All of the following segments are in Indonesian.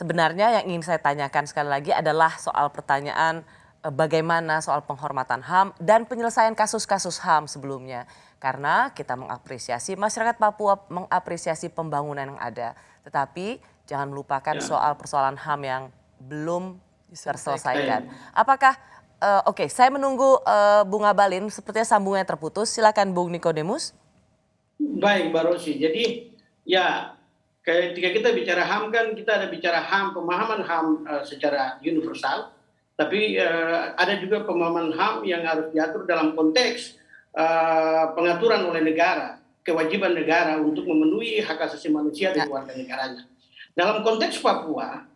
sebenarnya yang ingin saya tanyakan sekali lagi adalah soal pertanyaan bagaimana soal penghormatan HAM dan penyelesaian kasus-kasus HAM sebelumnya. Karena kita mengapresiasi, masyarakat Papua mengapresiasi pembangunan yang ada. Tetapi jangan melupakan soal persoalan HAM yang belum terselesaikan. Apakah, oke, saya menunggu Bung Abalin, sepertinya sambungannya terputus. Silakan Bung Nikodemus. Baik, Mbak Rosi. Jadi ya ketika kita bicara HAM kan kita ada bicara HAM, pemahaman HAM secara universal. Tapi ada juga pemahaman HAM yang harus diatur dalam konteks pengaturan oleh negara, kewajiban negara untuk memenuhi hak asasi manusia dan warga negaranya. Dalam konteks Papua,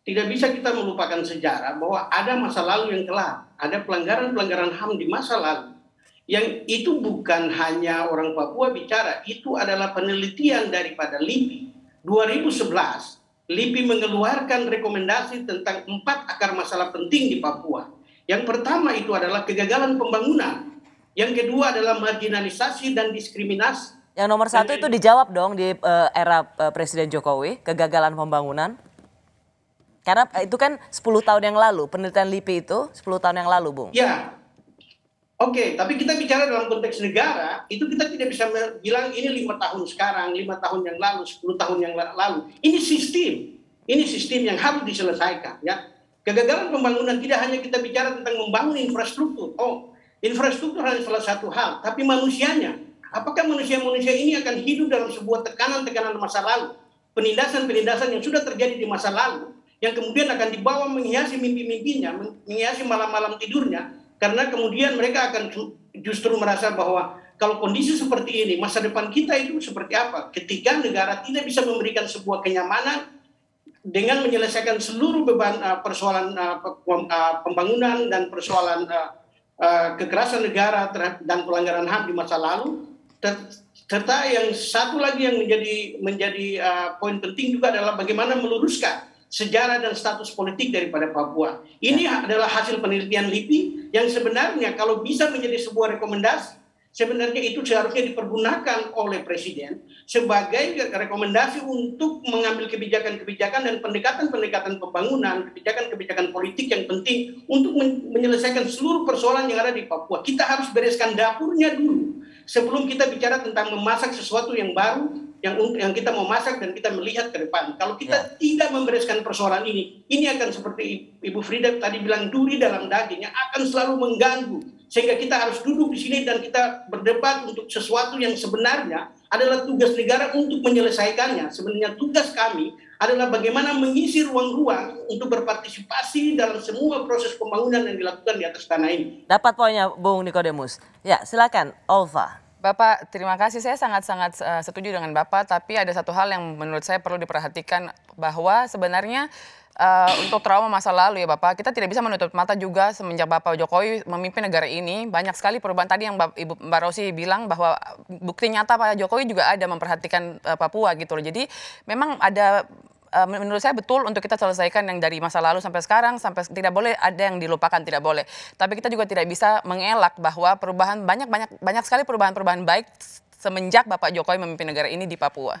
tidak bisa kita melupakan sejarah bahwa ada masa lalu yang kelam, ada pelanggaran-pelanggaran HAM di masa lalu. Yang itu bukan hanya orang Papua bicara, itu adalah penelitian daripada LIPI. 2011, LIPI mengeluarkan rekomendasi tentang 4 akar masalah penting di Papua. Yang pertama itu adalah kegagalan pembangunan. Yang kedua adalah marginalisasi dan diskriminasi. Yang nomor 1 itu dijawab dong di era Presiden Jokowi, kegagalan pembangunan. Karena itu kan 10 tahun yang lalu, penelitian LIPI itu 10 tahun yang lalu, Bung. Ya, oke, tapi kita bicara dalam konteks negara, itu kita tidak bisa bilang ini 5 tahun sekarang, 5 tahun yang lalu, 10 tahun yang lalu. Ini sistem yang harus diselesaikan. Ya. Kegagalan pembangunan tidak hanya kita bicara tentang membangun infrastruktur. Infrastruktur hanya salah satu hal, tapi manusianya. Apakah manusia-manusia ini akan hidup dalam sebuah tekanan-tekanan masa lalu? Penindasan-penindasan yang sudah terjadi di masa lalu, yang kemudian akan dibawa menghiasi mimpi-mimpinya, menghiasi malam-malam tidurnya, karena kemudian mereka akan justru merasa bahwa kalau kondisi seperti ini, masa depan kita itu seperti apa? Ketika negara tidak bisa memberikan sebuah kenyamanan dengan menyelesaikan seluruh beban persoalan pembangunan dan persoalan kekerasan negara dan pelanggaran HAM di masa lalu, serta yang satu lagi yang menjadi poin penting juga adalah bagaimana meluruskan sejarah dan status politik daripada Papua. Ini adalah hasil penelitian LIPI yang sebenarnya kalau bisa menjadi sebuah rekomendasi, sebenarnya itu seharusnya dipergunakan oleh Presiden sebagai rekomendasi untuk mengambil kebijakan-kebijakan dan pendekatan-pendekatan pembangunan, kebijakan-kebijakan politik yang penting untuk menyelesaikan seluruh persoalan yang ada di Papua. Kita harus bereskan dapurnya dulu sebelum kita bicara tentang memasak sesuatu yang baru, yang kita mau masak dan kita melihat ke depan. Kalau kita tidak membereskan persoalan ini akan seperti Ibu Frida tadi bilang, duri dalam daging yang akan selalu mengganggu. Sehingga kita harus duduk di sini dan kita berdebat untuk sesuatu yang sebenarnya adalah tugas negara untuk menyelesaikannya. Sebenarnya tugas kami adalah bagaimana mengisi ruang-ruang untuk berpartisipasi dalam semua proses pembangunan yang dilakukan di atas tanah ini. Dapat poinnya, Bung Nikodemus. Ya, silakan, Olva. Bapak, terima kasih. Saya sangat-sangat setuju dengan Bapak, tapi ada satu hal yang menurut saya perlu diperhatikan, bahwa sebenarnya untuk trauma masa lalu ya Bapak, kita tidak bisa menutup mata juga semenjak Bapak Jokowi memimpin negara ini. Banyak sekali perubahan tadi yang Mbak Rosi bilang bahwa bukti nyata Pak Jokowi juga ada memperhatikan Papua gitu loh. Jadi memang ada, menurut saya betul untuk kita selesaikan yang dari masa lalu sampai sekarang, sampai tidak boleh ada yang dilupakan, tidak boleh. Tapi kita juga tidak bisa mengelak bahwa perubahan banyak sekali perubahan-perubahan baik semenjak Bapak Jokowi memimpin negara ini di Papua.